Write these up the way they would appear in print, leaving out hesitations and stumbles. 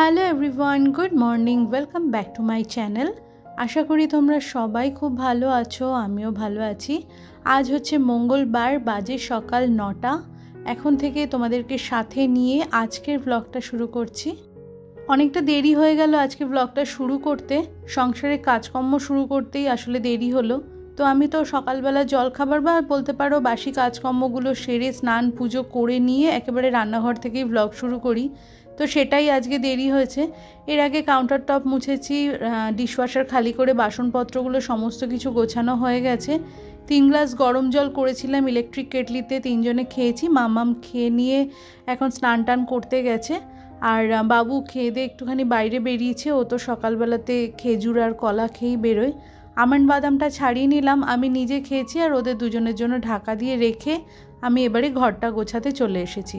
Hello everyone, good morning, welcome back to my channel. আশা করি তোমরা সবাই খুব ভালো আছো, আমিও ভালো আছি। আজ হচ্ছে মঙ্গলবার, বাজে সকাল 9টা। এখন থেকে তোমাদেরকে সাথে নিয়ে আজকের ব্লগটা শুরু করছি। অনেকটা দেরি হয়ে গেল আজকে ব্লগটা শুরু করতে, সংসারে কাজকর্ম শুরু করতেই আসলে দেরি হলো। তো আমি তো সকালবেলা জলখাবার বা বলতে পারো বাসি কাজকর্মগুলো সেরে স্নান পুজো করে নিয়ে একেবারে রান্নাঘর থেকেই ব্লগ শুরু করি। তো সেটাই আজকে দেরি হয়েছে। এর আগে কাউন্টার টপ মুছেছি, ডিশওয়াশার খালি করে বাসনপত্রগুলো সমস্ত কিছু গোছানো হয়ে গেছে। 3 গ্লাস গরম জল করেছিলাম ইলেকট্রিক কেটলিতে, 3 জনে খেয়েছি। মামাম খেয়ে নিয়ে এখন স্নান টান করতে গেছে, আর বাবু খেয়ে দিয়ে একটুখানি বাইরে বেরিয়েছে। ও তো সকালবেলাতে খেজুর আর কলা খেয়েই বেরোয়। আমন্ড বাদামটা ছাড়িয়ে নিলাম, আমি নিজে খেয়েছি, আর ওদের দুজনের জন্য ঢাকা দিয়ে রেখে আমি এবারে ঘরটা গোছাতে চলে এসেছি।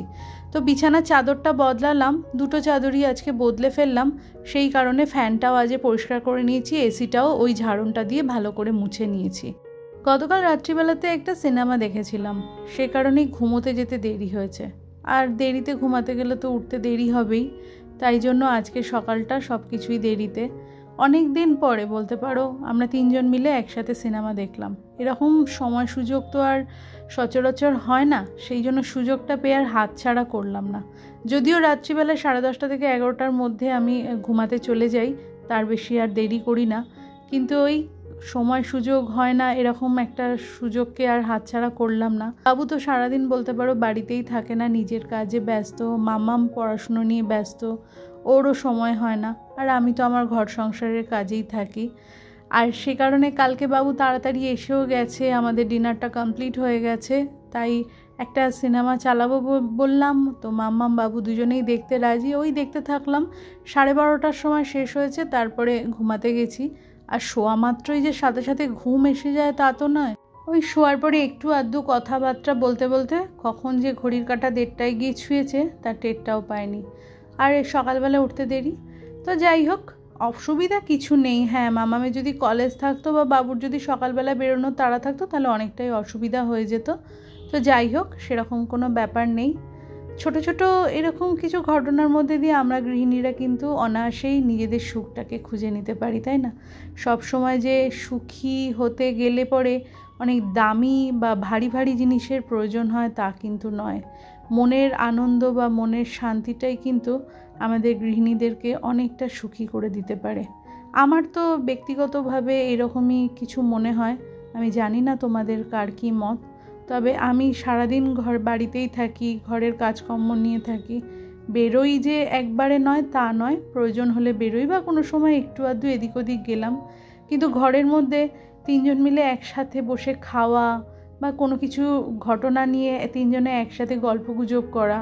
তো বিছানার চাদরটা বদলালাম, দুটো চাদরই আজকে বদলে ফেললাম। সেই কারণে ফ্যানটাও আজকে পরিষ্কার করে নিয়েছি, এসিটাও ওই ঝাড়নটা দিয়ে ভালো করে মুছে নিয়েছি। গতকাল রাত্রিবেলাতে একটা সিনেমা দেখেছিলাম, সে কারণেই ঘুমোতে যেতে দেরি হয়েছে। আর দেরিতে ঘুমাতে গেলে তো উঠতে দেরি হবেই, তাই জন্য আজকে সকালটা সব কিছুই দেরিতে। অনেক দিন পরে বলতে পারো আমরা 3 জন মিলে একসাথে সিনেমা দেখলাম। এরকম সময় সুযোগ তো আর সচরাচর হয় না, সেই জন্য সুযোগটা পেয়ে আর হাতছাড়া করলাম না। যদিও রাত্রিবেলা 10:30 থেকে 11টার মধ্যে আমি ঘুমাতে চলে যাই, তার বেশি আর দেরি করি না, কিন্তু ওই সময় সুযোগ হয় না, এরকম একটা সুযোগকে আর হাতছাড়া করলাম না। বাবু তো সারাদিন বলতে পারো বাড়িতেই থাকে না, নিজের কাজে ব্যস্ত, মামাম পড়াশুনো নিয়ে ব্যস্ত, ওরও সময় হয় না। আর আমি তো আমার ঘর সংসারের কাজেই থাকি। আর সে কারণে কালকে বাবু তাড়াতাড়ি এসেও গেছে, আমাদের ডিনারটা কমপ্লিট হয়ে গেছে। তাই একটা সিনেমা চালাবো বললাম, তো মাম্মাম বাবু দুজনেই দেখতে রাজি। ওই দেখতে থাকলাম, 12:30টার সময় শেষ হয়েছে, তারপরে ঘুমাতে গেছি। আর শোয়া মাত্রই যে সাথে সাথে ঘুম এসে যায় তা তো নয়। ওই শোয়ার পরে একটু আধটু কথাবার্তা বলতে বলতে কখন যে ঘড়ির কাঁটা 1:30টায় গিয়ে ছুঁয়েছে তার টেরটাও পায়নি। আর সকালবেলা উঠতে দেরি। তো যাই হোক, অসুবিধা কিছু নেই। হ্যাঁ, মামামের যদি কলেজ থাকতো বা বাবুর যদি সকালবেলা বেরোনোর তাড়া থাকতো তাহলে অনেকটাই অসুবিধা হয়ে যেত। তো যাই হোক, সেরকম কোনো ব্যাপার নেই। ছোট ছোট এরকম কিছু ঘটনার মধ্যে দিয়ে আমরা গৃহিণীরা কিন্তু অনায়াসেই নিজেদের সুখটাকে খুঁজে নিতে পারি, তাই না? সব সময় যে সুখী হতে গেলে পরে অনেক দামি বা ভারী ভারী জিনিসের প্রয়োজন হয় তা কিন্তু নয়। মনের আনন্দ বা মনের শান্তিটাই কিন্তু আমাদের গৃহিণীদেরকে অনেকটা সুখী করে দিতে পারে। আমার তো ব্যক্তিগতভাবে এরকমই কিছু মনে হয়। আমি জানি না তোমাদের কার কী মত, তবে আমি সারাদিন বাড়িতেই থাকি, ঘরের কাজকর্ম নিয়ে থাকি। বেরোই যে একবারে নয় তা নয়, প্রয়োজন হলে বেরোই বা কোনো সময় একটু আধটু এদিক ওদিক গেলাম, কিন্তু ঘরের মধ্যে 3 জন মিলে একসাথে বসে খাওয়া বা কোনো কিছু ঘটনা নিয়ে 3 জনে একসাথে গল্পগুজব করা,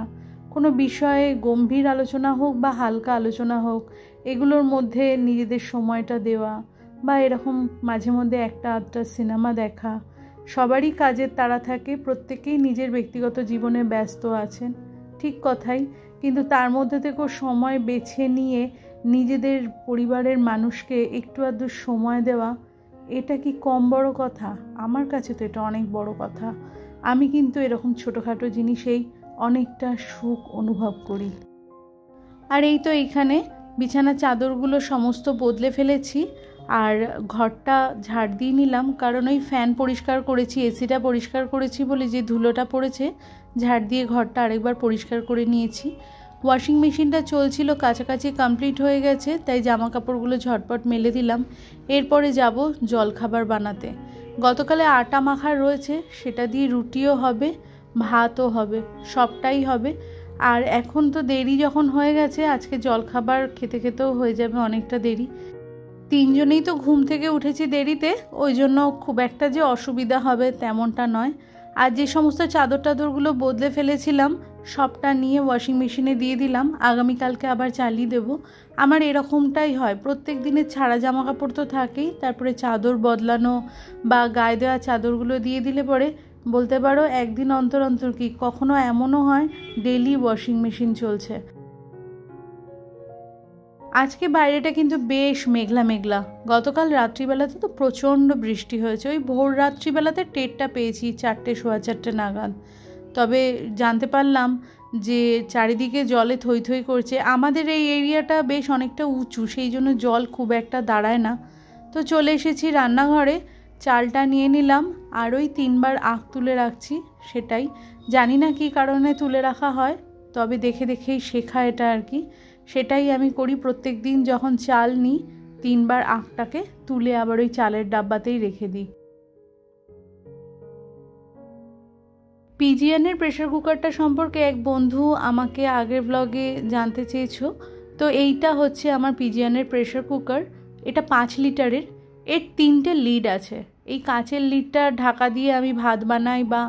কোনো বিষয়ে গম্ভীর আলোচনা হোক বা হালকা আলোচনা হোক, এগুলোর মধ্যে নিজেদের সময়টা দেওয়া, বা এরকম মাঝে মধ্যে একটা আধটা সিনেমা দেখা। সবারই কাজের তাড়া থাকে, প্রত্যেকেই নিজের ব্যক্তিগত জীবনে ব্যস্ত আছেন, ঠিক কথাই, কিন্তু তার মধ্যে থেকেও সময় বেছে নিয়ে নিজেদের পরিবারের মানুষকে একটু আধটু সময় দেওয়া, এটা কি কম বড় কথা? আমার কাছে তো এটা অনেক বড় কথা। আমি কিন্তু এরকম ছোটোখাটো জিনিসেই অনেকটা সুখ অনুভব করি। আর এই তো এইখানে বিছানার চাদরগুলো সমস্ত বদলে ফেলেছি, আর ঘরটা ঝাড় দিয়ে নিলাম, কারণ ওই ফ্যান পরিষ্কার করেছি, এসিটা পরিষ্কার করেছি বলে যে ধুলোটা পড়েছে, ঝাড় দিয়ে ঘরটা আরেকবার পরিষ্কার করে নিয়েছি। ওয়াশিং মেশিনটা চলছিল, কাছাকাছি কমপ্লিট হয়ে গেছে, তাই জামা কাপড়গুলো ঝটপট মেলে দিলাম। এরপরে যাব জলখাবার বানাতে। গতকালে আটা মাখা রয়েছে, সেটা দিয়ে রুটিও হবে, ভাতও হবে, সবটাই হবে। আর এখন তো দেরি যখন হয়ে গেছে, আজকে জলখাবার খেতে খেতেও হয়ে যাবে অনেকটা দেরি। 3 জনেই তো ঘুম থেকে উঠেছি দেরিতে, ওই জন্য খুব একটা যে অসুবিধা হবে তেমনটা নয়। আর যে সমস্ত চাদর টাদরগুলো বদলে ফেলেছিলাম সবটা নিয়ে ওয়াশিং মেশিনে দিয়ে দিলাম, আগামীকালকে আবার চালিয়ে দেবো। আমার এরকমটাই হয়, প্রত্যেক দিনের ছাড়া জামা কাপড় তো থাকেই, তারপরে চাদর বদলানো বা গায়ে দেওয়া চাদরগুলো দিয়ে দিলে পরে বলতে পারো একদিন অন্তর অন্তর কি কখনো এমনও হয় ডেলি ওয়াশিং মেশিন চলছে। আজকে বাইরেটা কিন্তু বেশ মেঘলা মেঘলা। গতকাল রাত্রিবেলাতে তো প্রচণ্ড বৃষ্টি হয়েছে, ওই ভোর রাত্রিবেলাতে টেরটা পেয়েছি 4টে, 4:15 নাগাদ। তবে জানতে পারলাম যে চারিদিকে জলে থই থই করছে। আমাদের এই এরিয়াটা বেশ অনেকটা উঁচু, সেই জন্য জল খুব একটা দাঁড়ায় না। তো চলে এসেছি রান্নাঘরে, চালটা নিয়ে নিলাম আর ওই 3 বার আখ তুলে রাখছি। সেটাই জানি না কী কারণে তুলে রাখা হয়, তবে দেখে দেখেই শেখা এটা আর কি। সেটাই আমি করি প্রত্যেক দিন, যখন চাল নিই 3 বার আখটাকে তুলে আবার ওই চালের ডাব্বাতেই রেখে দিই। পিজিএনের প্রেশার কুকারটা সম্পর্কে এক বন্ধু আমাকে আগের ব্লগে জানতে চেয়েছো। তো এইটা হচ্ছে আমার পিজিএনের প্রেশার কুকার। এটা 5 লিটারের, এর 3টে লিড আছে। এই কাঁচের লিডটা ঢাকা দিয়ে আমি ভাত বানাই, বা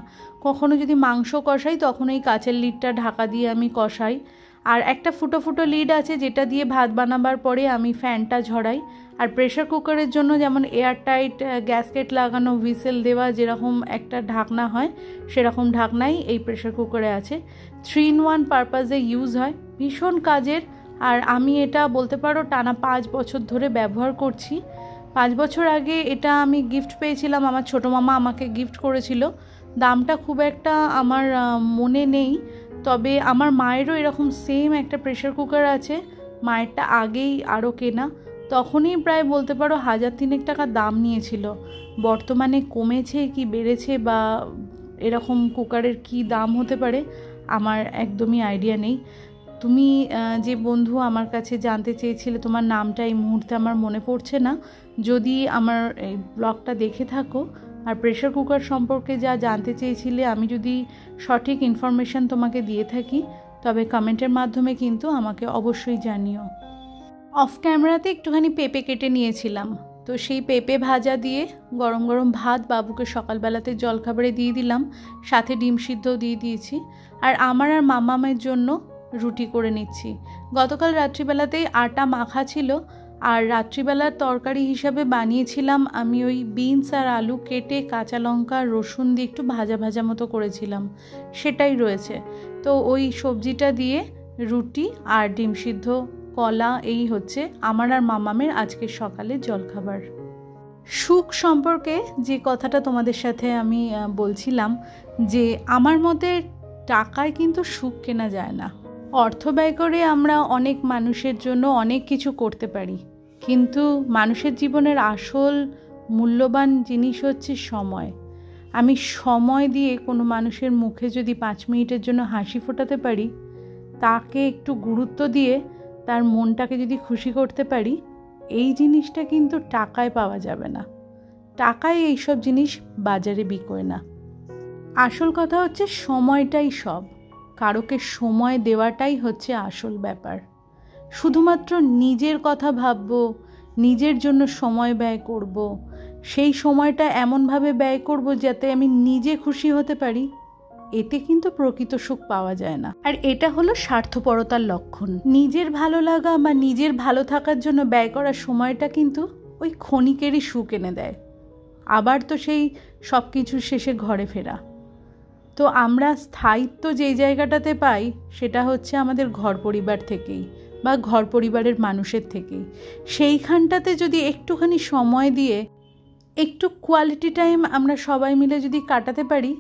কখনো যদি মাংস কষাই তখন এই কাঁচের লিডটা ঢাকা দিয়ে আমি কষাই। আর একটা ফুটো ফুটো লিড আছে যেটা দিয়ে ভাত বানাবার পরে আমি ফ্যানটা ঝরাই। আর প্রেশার কুকারের জন্য যেমন এয়ারটাইট গ্যাসকেট লাগানো, হুইসেল দেওয়া যেরকম একটা ঢাকনা হয়, সেরকম ঢাকনাই এই প্রেশার কুকারে আছে। 3-in-1 পারপাসে ইউজ হয়, ভীষণ কাজের। আর আমি এটা বলতে পারো টানা 5 বছর ধরে ব্যবহার করছি। 5 বছর আগে এটা আমি গিফট পেয়েছিলাম, আমার ছোটো মামা আমাকে গিফট করেছিল। দামটা খুব একটা আমার মনে নেই, তবে আমার মায়েরও এরকম সেম একটা প্রেশার কুকার আছে। মায়েরটা আগেই আরও কেনা, তখনই প্রায় বলতে পারো 1,000-3 টাকা দাম নিয়েছিল। বর্তমানে কমেছে কি বেড়েছে বা এরকম কুকারের কি দাম হতে পারে আমার একদমই আইডিয়া নেই। তুমি যে বন্ধু আমার কাছে জানতে চেয়েছিলে, তোমার নামটা এই মুহূর্তে আমার মনে পড়ছে না, যদি আমার এই ব্লগটা দেখে থাকো আর প্রেশার কুকার সম্পর্কে যা জানতে চেয়েছিলে আমি যদি সঠিক ইনফরমেশান তোমাকে দিয়ে থাকি, তবে কমেন্টের মাধ্যমে কিন্তু আমাকে অবশ্যই জানিও। অফ ক্যামেরাতে একটুখানি পেঁপে কেটে নিয়েছিলাম, তো সেই পেঁপে ভাজা দিয়ে গরম গরম ভাত বাবুকে সকালবেলাতে জলখাবারে দিয়ে দিলাম, সাথে ডিম সিদ্ধও দিয়ে দিয়েছি। আর আমার আর মামামের জন্য রুটি করে নিচ্ছি। গতকাল রাত্রিবেলাতেই আটা মাখা ছিল, আর রাত্রিবেলার তরকারি হিসাবে বানিয়েছিলাম আমি ওই বিনস আর আলু কেটে কাঁচা লঙ্কা রসুন দিয়ে একটু ভাজা ভাজা মতো করেছিলাম, সেটাই রয়েছে। তো ওই সবজিটা দিয়ে রুটি আর ডিম সিদ্ধ, কলা, এই হচ্ছে আমার আর মামামের আজকের সকালের জলখাবার। সুখ সম্পর্কে যে কথাটা তোমাদের সাথে আমি বলছিলাম, যে আমার মতে টাকায় কিন্তু সুখ কেনা যায় না। অর্থ ব্যয় করে আমরা অনেক মানুষের জন্য অনেক কিছু করতে পারি, কিন্তু মানুষের জীবনের আসল মূল্যবান জিনিস হচ্ছে সময়। আমি সময় দিয়ে কোনো মানুষের মুখে যদি 5 মিনিটের জন্য হাসি ফোটাতে পারি, তাকে একটু গুরুত্ব দিয়ে তার মনটাকে যদি খুশি করতে পারি, এই জিনিসটা কিন্তু টাকায় পাওয়া যাবে না। টাকায় এইসব জিনিস বাজারে বিকোয় না। আসল কথা হচ্ছে সময়টাই সব। কারোকে সময় দেওয়াটাই হচ্ছে আসল ব্যাপার। শুধুমাত্র নিজের কথা ভাববো, নিজের জন্য সময় ব্যয় করব, সেই সময়টা এমনভাবে ব্যয় করব যাতে আমি নিজে খুশি হতে পারি, এতে কিন্তু প্রকৃত সুখ পাওয়া যায় না। আর এটা হলো স্বার্থপরতার লক্ষণ। নিজের ভালো লাগা বা নিজের ভালো থাকার জন্য ব্যয় করার সময়টা কিন্তু ওই ক্ষণিকেরই সুখ এনে দেয়, আবার তো সেই সব কিছুর শেষে ঘরে ফেরা। তো আমরা স্থায়িত্ব যেই জায়গাটাতে পাই সেটা হচ্ছে আমাদের ঘর পরিবার থেকেই, বা ঘর পরিবারের মানুষের থেকেই। সেইখানটাতে যদি একটুখানি সময় দিয়ে একটু কোয়ালিটি টাইম আমরা সবাই মিলে যদি কাটাতে পারি,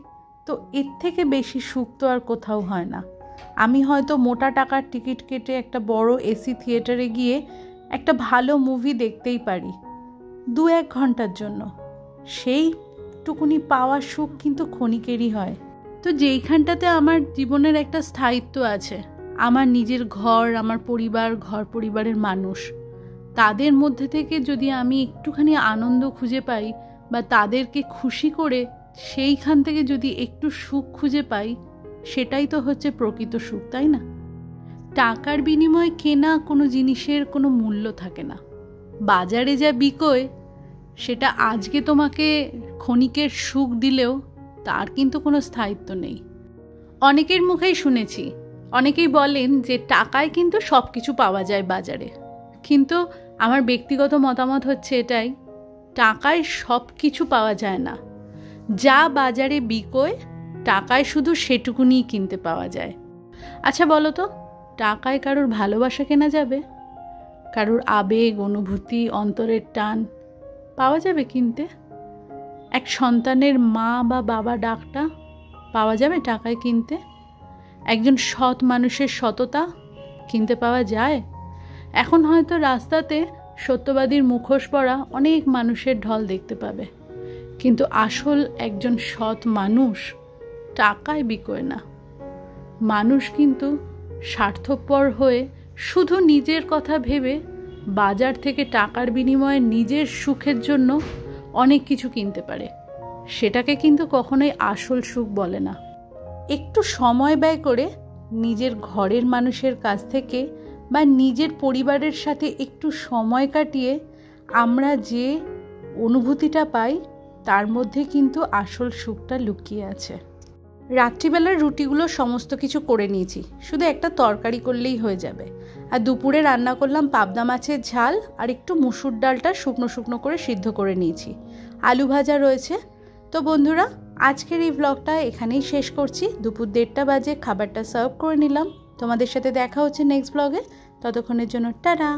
তো এর থেকে বেশি সুখ তো আর কোথাও হয় না। আমি হয়তো মোটা টাকার টিকিট কেটে একটা বড় এসি থিয়েটারে গিয়ে একটা ভালো মুভি দেখতেই পারি 2-1 ঘন্টার জন্য, সেইটুকুনি পাওয়ার সুখ কিন্তু ক্ষণিকেরই হয়। তো যেইখানটাতে আমার জীবনের একটা স্থায়িত্ব আছে, আমার নিজের ঘর, আমার পরিবার, ঘর পরিবারের মানুষ, তাদের মধ্যে থেকে যদি আমি একটুখানি আনন্দ খুঁজে পাই বা তাদেরকে খুশি করে সেইখান থেকে যদি একটু সুখ খুঁজে পাই, সেটাই তো হচ্ছে প্রকৃত সুখ, তাই না? টাকার বিনিময়ে কেনা কোনো জিনিসের কোনো মূল্য থাকে না। বাজারে যা বিকোয় সেটা আজকে তোমাকে ক্ষণিকের সুখ দিলেও তার কিন্তু কোনো স্থায়িত্ব নেই। অনেকের মুখেই শুনেছি, অনেকেই বলেন যে টাকায় কিন্তু সব কিছু পাওয়া যায় বাজারে, কিন্তু আমার ব্যক্তিগত মতামত হচ্ছে এটাই, টাকায় সব কিছু পাওয়া যায় না। যা বাজারে বিকোয় টাকায় শুধু সেটুকুনিই কিনতে পাওয়া যায়। আচ্ছা বলো তো, টাকায় কারোর ভালোবাসা কেনা যাবে? কারোর আবেগ, অনুভূতি, অন্তরের টান পাওয়া যাবে কিনতে? এক সন্তানের মা বা বাবা ডাকটা পাওয়া যাবে টাকায় কিনতে? একজন সৎ মানুষের সততা কিনতে পাওয়া যায়? এখন হয়তো রাস্তাতে সত্যবাদীর মুখোশ পরা অনেক মানুষের ঢল দেখতে পাবে, কিন্তু আসল একজন সৎ মানুষ টাকায় বিকোয় না। মানুষ কিন্তু স্বার্থপর হয়ে শুধু নিজের কথা ভেবে বাজার থেকে টাকার বিনিময়ে নিজের সুখের জন্য অনেক কিছু কিনতে পারে, সেটাকে কিন্তু কখনোই আসল সুখ বলে না। একটু সময় ব্যয় করে নিজের ঘরের মানুষের কাছ থেকে বা নিজের পরিবারের সাথে একটু সময় কাটিয়ে আমরা যে অনুভূতিটা পাই তার মধ্যে কিন্তু আসল সুখটা লুকিয়ে আছে। রাত্রিবেলার রুটিগুলো সমস্ত কিছু করে নিয়েছি, শুধু একটা তরকারি করলেই হয়ে যাবে। আর দুপুরে রান্না করলাম পাবদা মাছের ঝাল, আর একটু মুসুর ডালটা শুকনো শুকনো করে সিদ্ধ করে নিয়েছি। আলু ভাজা রয়েছে। তো বন্ধুরা, আজকের এই ব্লগটা এখানেই শেষ করছি। দুপুর 1:30 বাজে খাবারটা সার্ভ করে নিলাম। তোমাদের সাথে দেখা হচ্ছে নেক্সট ব্লগে। ততক্ষণের জন্য টাটা।